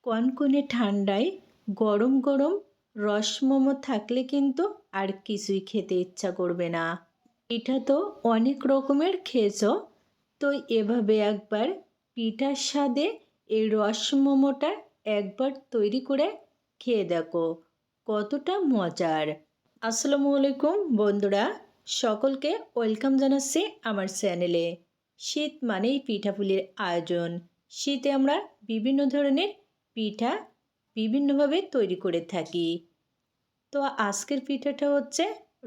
কনকনে ঠান্ডায় গরম গরম রসমোমো থাকলে কিন্তু আর কিছুই খেতে ইচ্ছা করবে না। পিঠা তো অনেক রকমের খেয়েছো, তো এভাবে একবার পিঠার স্বাদে এই রসমোমোটা একবার তৈরি করে খেয়ে দেখো, কতটা মজার। আসসালামু আলাইকুম বন্ধুরা, সকলকে ওয়েলকাম জানাচ্ছি আমার চ্যানেলে। শীত মানেই পিঠাপুলির আয়োজন। শীতে আমরা বিভিন্ন ধরনের পিঠা বিভিন্নভাবে তৈরি করে থাকি। তো আজকের পিঠাটা হচ্ছে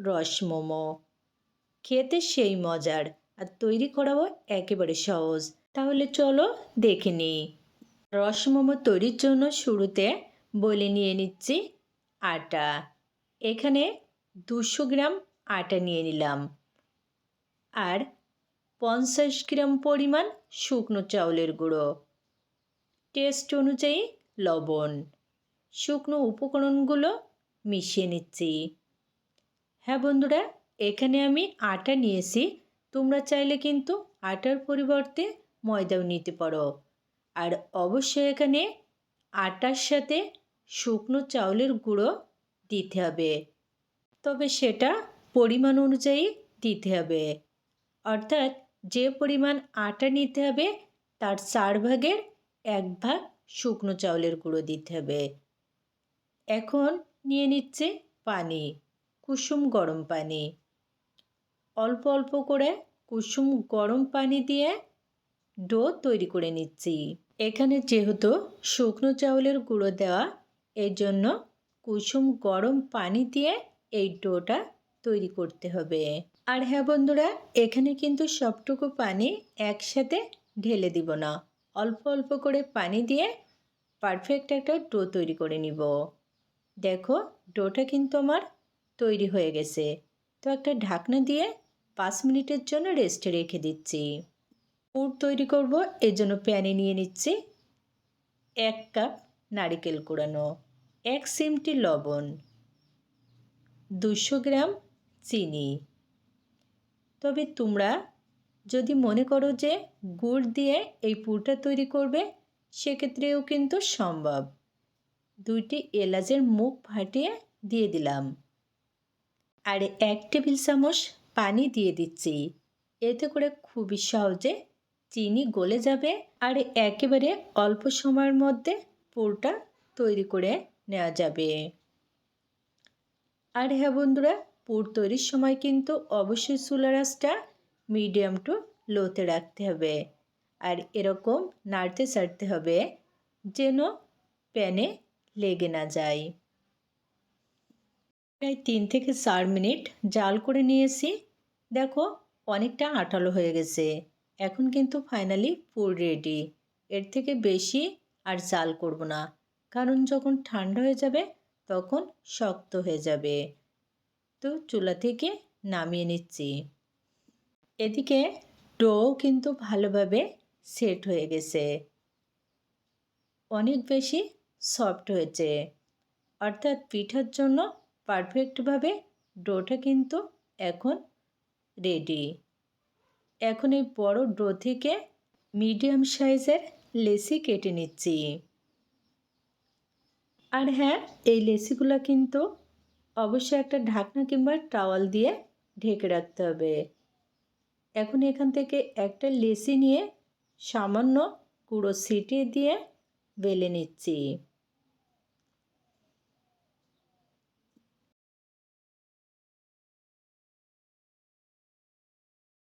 রসমোমো। খেতে সেই মজার আর তৈরি করাও একেবারে সহজ। তাহলে চলো দেখে নিই। রসমোমো তৈরির জন্য শুরুতে বলে নিয়ে নিচ্ছি আটা। এখানে 200 গ্রাম আটা নিয়ে নিলাম আর 50 গ্রাম পরিমাণ শুকনো চাউলের গুঁড়ো, টেস্ট অনুযায়ী লবণ। শুকনো উপকরণগুলো মিশিয়ে নিচ্ছি। হ্যাঁ বন্ধুরা, এখানে আমি আটা নিয়েছি, তোমরা চাইলে কিন্তু আটার পরিবর্তে ময়দাও নিতে পারো। আর অবশ্যই এখানে আটার সাথে শুকনো চাউলের গুঁড়ো দিতে হবে, তবে সেটা পরিমাণ অনুযায়ী দিতে হবে। অর্থাৎ যে পরিমাণ আটা নিতে হবে তার 4 ভাগের 1 ভাগ শুকনো চাউলের গুঁড়ো দিতে হবে। এখন নিয়ে নিচ্ছে পানি, কুসুম গরম পানি। অল্প অল্প করে কুসুম গরম পানি দিয়ে ডো তৈরি করে নিচ্ছি। এখানে যেহেতু শুকনো চাউলের গুঁড়ো দেওয়া, এর জন্য কুসুম গরম পানি দিয়ে এই ডোটা তৈরি করতে হবে। আর হ্যাঁ বন্ধুরা, এখানে কিন্তু সবটুকু পানি একসাথে ঢেলে দিব না, অল্প অল্প করে পানি দিয়ে পারফেক্ট একটা ডো তৈরি করে নিব। দেখো, ডোটা কিন্তু আমার তৈরি হয়ে গেছে। তো একটা ঢাকনা দিয়ে 5 মিনিটের জন্য রেস্টে রেখে দিচ্ছি। পুর তৈরি করব, এর জন্য প্যানে নিয়ে নিচ্ছি 1 কাপ নারকেল কোড়ানো, 1 চিমটি লবণ, 200 গ্রাম চিনি। তবে তোমরা যদি মনে করো যে গুড় দিয়ে এই পুরটা তৈরি করবে, সেক্ষেত্রেও কিন্তু সম্ভব। 2টি এলাচের মুখ ফাটিয়ে দিয়ে দিলাম আর 1 টেবিল চামচ পানি দিয়ে দিচ্ছি। এতে করে খুবই সহজে চিনি গলে যাবে আর একেবারে অল্প সময়ের মধ্যে পুরটা তৈরি করে নেওয়া যাবে। আর হ্যাঁ বন্ধুরা, পুর তৈরির সময় কিন্তু অবশ্যই চুলার আঁচটা মিডিয়াম টু লোতে রাখতে হবে আর এরকম নাড়তে চাড়তে হবে যেন প্যানে লেগে না যায়। প্রায় 3 থেকে 4 মিনিট জাল করে নিয়েছি। দেখো, অনেকটা আঠালো হয়ে গেছে। এখন কিন্তু ফাইনালি পুর রেডি। এর থেকে বেশি আর জাল করব না, কারণ যখন ঠান্ডা হয়ে যাবে তখন শক্ত হয়ে যাবে। তো চুলা থেকে নামিয়ে নিচ্ছি। এদিকে ডো কিন্তু ভালোভাবে সেট হয়ে গেছে, অনেক বেশি সফট হয়েছে। অর্থাৎ পিঠার জন্য পারফেক্টভাবে ডোটা কিন্তু এখন রেডি। এখন এই বড় ডো থেকে মিডিয়াম সাইজের লেচি কেটে নিচ্ছি। আর হ্যাঁ, এই লেচিগুলো কিন্তু অবশ্যই একটা ঢাকনা কিংবা টাওয়াল দিয়ে ঢেকে রাখতে হবে। এখন এখান থেকে একটা লেচি নিয়ে সামান্য গুঁড়ো ছিটিয়ে দিয়ে বেলে নিচ্ছি।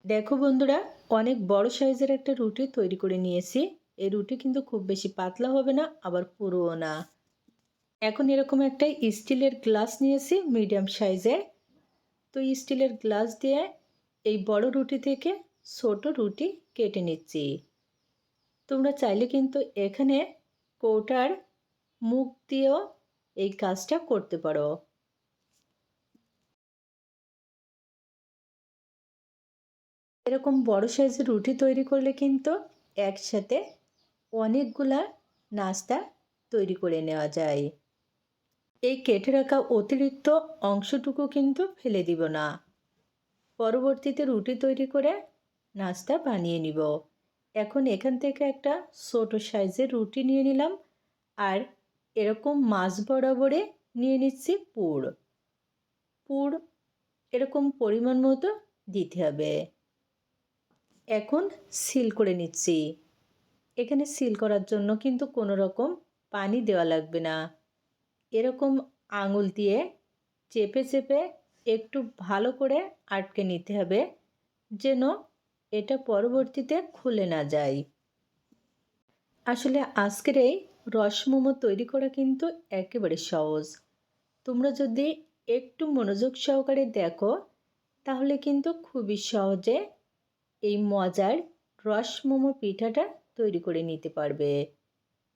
দেখো বন্ধুরা, অনেক বড় সাইজের একটা রুটি তৈরি করে নিয়েছি। এই রুটি কিন্তু খুব বেশি পাতলা হবে না, আবার পুরোও না। এখন এরকম একটা স্টিলের গ্লাস নিয়েছি মিডিয়াম সাইজের। তো স্টিলের গ্লাস দিয়ে এই বড় রুটি থেকে ছোট রুটি কেটে নিচ্ছি। তোমরা চাইলে কিন্তু এখানে কৌটার মুখ দিয়েও এই কাজটা করতে পারো। এরকম বড় সাইজের রুটি তৈরি করলে কিন্তু একসাথে অনেকগুলা নাস্তা তৈরি করে নেওয়া যায়। এই কেটে রাখা অতিরিক্ত অংশটুকু কিন্তু ফেলে দিব না, পরবর্তীতে রুটি তৈরি করে নাস্তা বানিয়ে নিব। এখন এখান থেকে একটা ছোট সাইজের রুটি নিয়ে নিলাম আর এরকম মাছ বরাবরে নিয়ে নিচ্ছি পুর। পুর এরকম পরিমাণ মতো দিতে হবে। এখন সিল করে নিচ্ছি। এখানে সিল করার জন্য কিন্তু কোনো রকম পানি দেওয়া লাগবে না। এরকম আঙুল দিয়ে চেপে চেপে একটু ভালো করে আটকে নিতে হবে, যেন এটা পরবর্তীতে খুলে না যায়। আসলে আজকের এই রসমোমো তৈরি করা কিন্তু একেবারে সহজ। তোমরা যদি একটু মনোযোগ সহকারে দেখো, তাহলে কিন্তু খুবই সহজে এই মজার রসমোমো পিঠাটা তৈরি করে নিতে পারবে।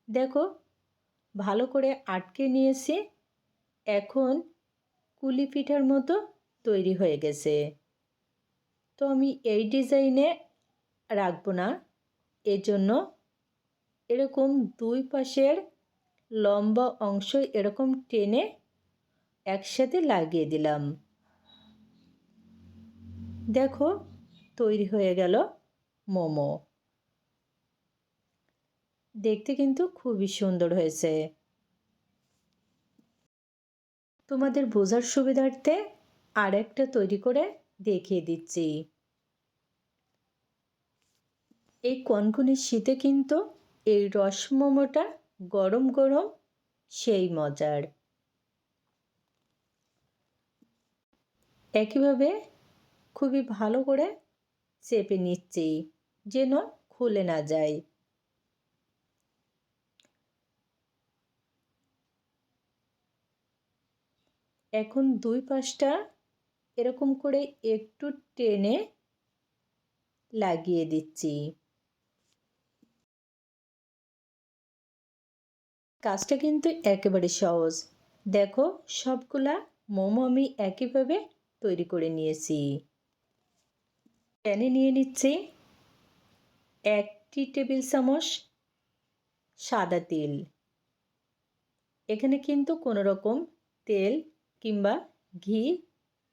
দেখো, ভালো করে আটকে নিয়েছি। এখন কুলি পিঠার মতো তৈরি হয়ে গেছে। তো আমি এই ডিজাইনে রাখবো না, এজন্য এরকম দুই পাশের লম্বা অংশ এরকম টেনে একসাথে লাগিয়ে দিলাম। দেখো, তৈরি হয়ে গেল মোমো। দেখতে কিন্তু খুবই সুন্দর হয়েছে। তোমাদের বোঝার সুবিধার্থে আরেকটা তৈরি করে দেখিয়ে দিচ্ছি। এই কনকনে শীতে কিন্তু এই রসমোমোটা গরম গরম সেই মজার। একইভাবে খুবই ভালো করে চেপে নিচ্ছি, যেন খুলে না যায়। এখন দুই পাশটা এরকম করে একটু টেনে লাগিয়ে দিচ্ছি। কাজটা কিন্তু একেবারে সহজ। দেখো, সবগুলা মোমো আমি একইভাবে তৈরি করে নিয়েছি। প্যানে নিয়ে নিচ্ছি 1 টেবিল চামচ সাদা তেল। এখানে কিন্তু কোনো রকম তেল কিংবা ঘি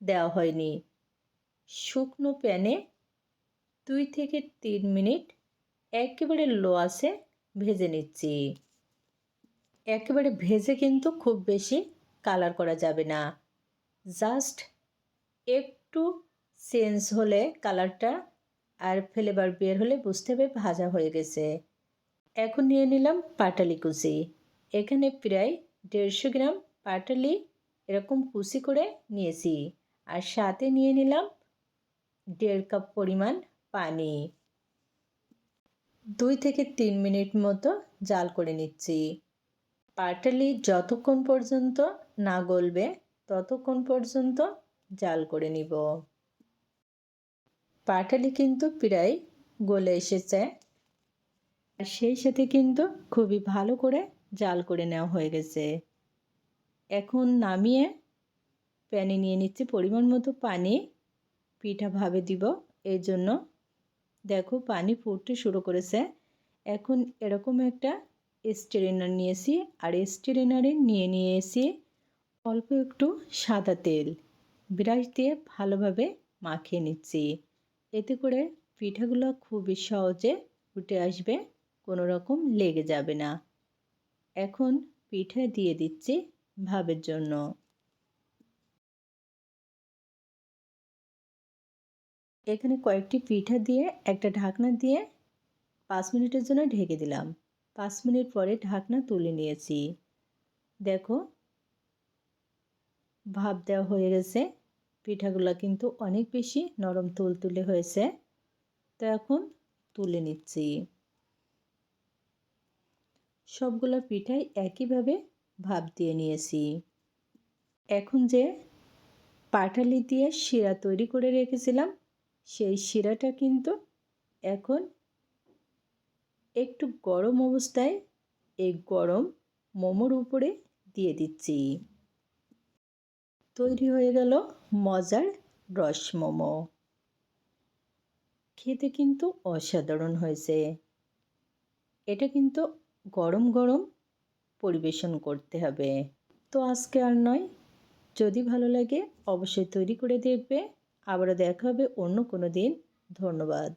দেওয়া হয়নি। শুকনো প্যানে 2 থেকে 3 মিনিট একেবারে লো আঁচে ভেজে নিচ্ছি। একেবারে ভেজে কিন্তু খুব বেশি কালার করা যাবে না। জাস্ট একটু চেঞ্জ হলে কালারটা আর ফ্লেভার বের হলে বুঝতে হবে ভাজা হয়ে গেছে। এখন নিয়ে নিলাম পাটালি কুচি। এখানে প্রায় 150 গ্রাম পাটালি এরকম কুচি করে নিয়েছি। আর সাথে নিয়ে নিলাম 1.5 কাপ পরিমাণ পানি। 2 থেকে 3 মিনিট মতো জাল করে নিচ্ছি। পাটালি যতক্ষণ পর্যন্ত না গলবে ততক্ষণ পর্যন্ত জাল করে নিব। পাটালি কিন্তু প্রায় গলে এসেছে, আর সেই সাথে কিন্তু খুবই ভালো করে জাল করে নেওয়া হয়ে গেছে। এখন নামিয়ে প্যানে নিয়ে নিচ্ছি পরিমাণ মতো পানি। পিঠা ভাবে দিব, এই জন্য দেখো পানি ফুটতে শুরু করেছে। এখন এরকম একটা স্ট্রেনার নিয়েছি, আর স্ট্রেনারে নিয়ে নিয়েছি অল্প একটু সাদা তেল। ব্রাশ দিয়ে ভালোভাবে মাখিয়ে নিচ্ছি। এতে করে পিঠাগুলো খুবই সহজে উঠে আসবে, কোনো রকম লেগে যাবে না। এখন পিঠা দিয়ে দিচ্ছি ভাবের জন্য। এখানে কয়েকটি পিঠা দিয়ে একটা ঢাকনা দিয়ে 5 মিনিটের জন্য ঢেকে দিলাম। 5 মিনিট পরে ঢাকনা তুলে নিয়েছি। দেখো, ভাপ দেওয়া হয়ে গেছে। পিঠাগুলো কিন্তু অনেক বেশি নরম তুলতুলে হয়েছে। তো এখন তুলে নিচ্ছি। সবগুলো পিঠাই একইভাবে ভাপ দিয়ে নিয়েছি। এখন যে পাটালি দিয়ে শিরা তৈরি করে রেখেছিলাম, সেই শিরাটা কিন্তু এখন একটু গরম অবস্থায় এই গরম মোমোর উপরে দিয়ে দিচ্ছি। তৈরি হয়ে গেল মজার রসমোমো। খেতে কিন্তু অসাধারণ হয়েছে। এটা কিন্তু গরম গরম পরিবেশন করতে হবে। তো আজকে আর নয়, যদি ভালো লাগে অবশ্যই তৈরি করে দেখবে। আবারও দেখা হবে অন্য কোনো দিন। ধন্যবাদ।